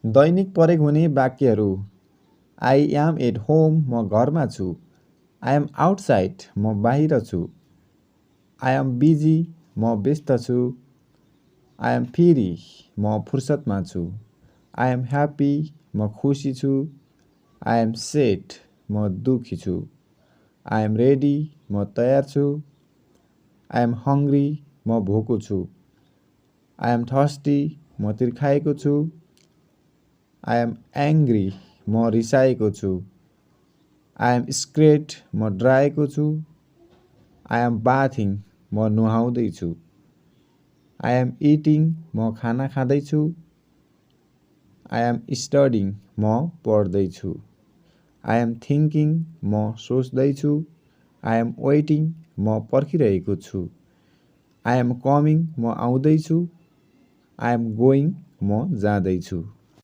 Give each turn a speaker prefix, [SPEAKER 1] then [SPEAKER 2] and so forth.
[SPEAKER 1] दैनिक प्रयोग हुने वाक्यहरू आई एम एट होम म घरमा छु। आई एम आउटसाइड म बाहिर छु। आई एम बिजी म व्यस्त छु। आई एम फ्री म फुर्सदमा छु। आई एम ह्याप्पी म खुसी छु। आई एम सेड म दुखी छु। आई एम रेडी म तयार छु। आई एम हङ्ग्री म भोको छु। आई एम थर्स्टी म तिर्खाएको छु। आई एम एङ्ग्री म रिसाएको छु। आई एम स्क्रेड म डराएको छु। आई एम बाथिङ म नुहाउँदैछु। आई एम इटिङ म खाना खाँदैछु। आई एम स्टडिङ म पढ्दैछु। आई एम थिङ्किङ म सोच्दैछु। आई एम वेटिङ म पर्खिरहेको छु। आई एम कमिङ म आउँदैछु। आई एम गोइङ म जाँदैछु।